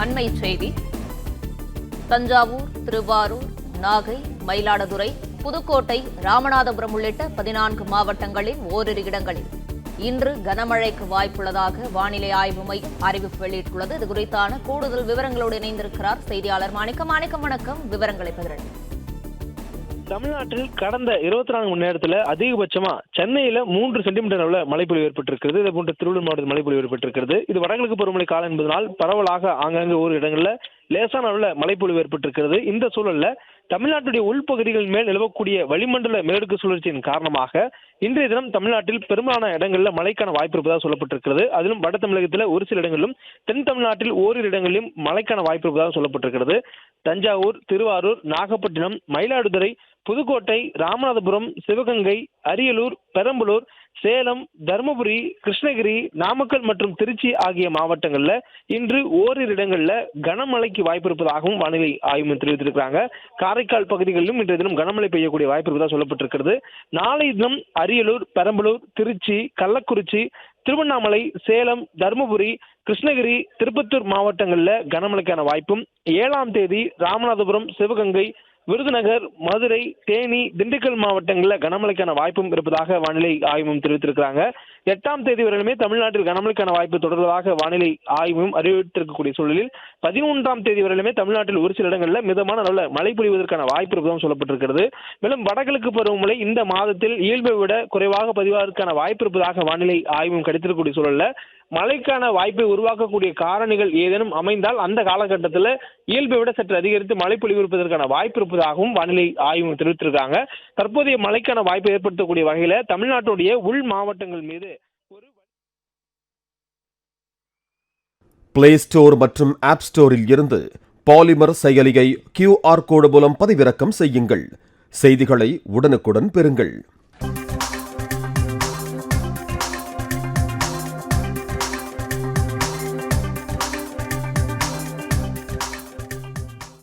அண்மை செய்தி. தஞ்சாவூர், திருவாரூர், நாகை, மயிலாடுதுறை, புதுக்கோட்டை, ராமநாதபுரம் உள்ளிட்ட 14 மாவட்டங்களில் ஓரிரு இடங்களில் இன்று கனமழைக்கு வாய்ப்புள்ளதாக வானிலை ஆய்வு மையம் அறிவிப்பு வெளியிட்டுள்ளது. இது குறித்தான கூடுதல் விவரங்களோடு இணைந்திருக்கிறார் செய்தியாளர் மாணிக்கம். வணக்கம். விவரங்களை பகிரவும். தமிழ்நாட்டில் கடந்த 24 மணி நேரத்தில் அதிகபட்சமா சென்னையில 3 சென்டிமீட்டர் அளவில் மழைப்பொழிவு ஏற்பட்டிருக்கிறது. இதே போன்ற திருவள்ளூர் மாவட்டத்தில் மழைப்பொழிவு ஏற்பட்டிருக்கிறது. இது வடகிழக்கு பருவமழை காலம் என்பதனால் பரவலாக ஆங்காங்கே ஒரு இடங்களில் லேசான அளவில் மழைப்பொழிவு ஏற்பட்டிருக்கிறது. இந்த சூழல்ல தமிழ்நாட்டுடைய உள்பகுதிகள் மேல் நிலவக்கூடிய வளிமண்டல மேற்கு சுழற்சியின் காரணமாக இன்றைய தினம் தமிழ்நாட்டில் பெரும்பாலான இடங்களில் மழைக்கான வாய்ப்பு இருப்பதாக சொல்லப்பட்டிருக்கிறது. அதிலும் வட தமிழகத்தில் ஒரு சில இடங்களிலும், தென் தமிழ்நாட்டில் ஓரிரு இடங்களிலும் மழைக்கான வாய்ப்பு இருப்பதாக சொல்லப்பட்டிருக்கிறது. தஞ்சாவூர், திருவாரூர், நாகப்பட்டினம், மயிலாடுதுறை, புதுக்கோட்டை, ராமநாதபுரம், சிவகங்கை, அரியலூர், பெரம்பலூர், சேலம், தருமபுரி, கிருஷ்ணகிரி, நாமக்கல் மற்றும் திருச்சி ஆகிய மாவட்டங்கள்ல இன்று ஓரிரு இடங்கள்ல கனமழைக்கு வாய்ப்பு இருப்பதாகவும் வானிலை ஆய்வு தெரிவித்திருக்கிறாங்க. காரைக்கால் பகுதிகளிலும் இன்றைய தினம் கனமழை பெய்யக்கூடிய வாய்ப்பு இருப்பதாக சொல்லப்பட்டிருக்கிறது. நாளை தினம் அரியலூர், பெரம்பலூர், திருச்சி, கள்ளக்குறிச்சி, திருவண்ணாமலை, சேலம், தருமபுரி, கிருஷ்ணகிரி, திருப்பத்தூர் மாவட்டங்களில் கனமழைக்கான வாய்ப்பும், 7ஆம் தேதி ராமநாதபுரம், சிவகங்கை, விருதுநகர், மதுரை, தேனி, திண்டுக்கல் மாவட்டங்களில் கனமழைக்கான வாய்ப்பும் இருப்பதாக வானிலை ஆய்வும் தெரிவித்திருக்கிறாங்க. 8ஆம் தேதி வரையிலுமே தமிழ்நாட்டில் கனமழைக்கான வாய்ப்பு தொடர்வதாக வானிலை ஆய்வும் அறிவித்திருக்கக்கூடிய சூழலில் 11ஆம் தேதி வரையிலுமே தமிழ்நாட்டில் ஒரு சில இடங்களில் மிதமான அளவில் மழை பொழிவதற்கான வாய்ப்பு இருப்பதாக சொல்லப்பட்டிருக்கிறது. மேலும் வடகிழக்கு பருவமழை இந்த மாதத்தில் இயல்பை விட குறைவாக பதிவாவதற்கான வாய்ப்பு இருப்பதாக வானிலை ஆய்வும் கிடைத்திருக்கக்கூடிய சூழல்ல மழைக்கான வாய்ப்பை உருவாக்கக்கூடிய காரணிகள் ஏதேனும் அமைந்தால் அந்த காலகட்டத்தில் இயல்பை விட சற்று அதிகரித்து மழை பொழிவு இருப்பதற்கான வாய்ப்பு இருப்பதாகவும் வானிலை ஆய்வு தெரிவித்திருக்காங்க. தற்போதைய மழைக்கான வாய்ப்பை ஏற்படுத்தக்கூடிய வகையில் தமிழ்நாட்டுடைய உள் மாவட்டங்கள் மீது பிளே ஸ்டோர் மற்றும் ஆப் ஸ்டோரில் இருந்து பாலிமர் செயலியை QR கோடு மூலம் பதிவிறக்கம் செய்யுங்கள். செய்திகளை உடனுக்குடன் பெறுங்கள்.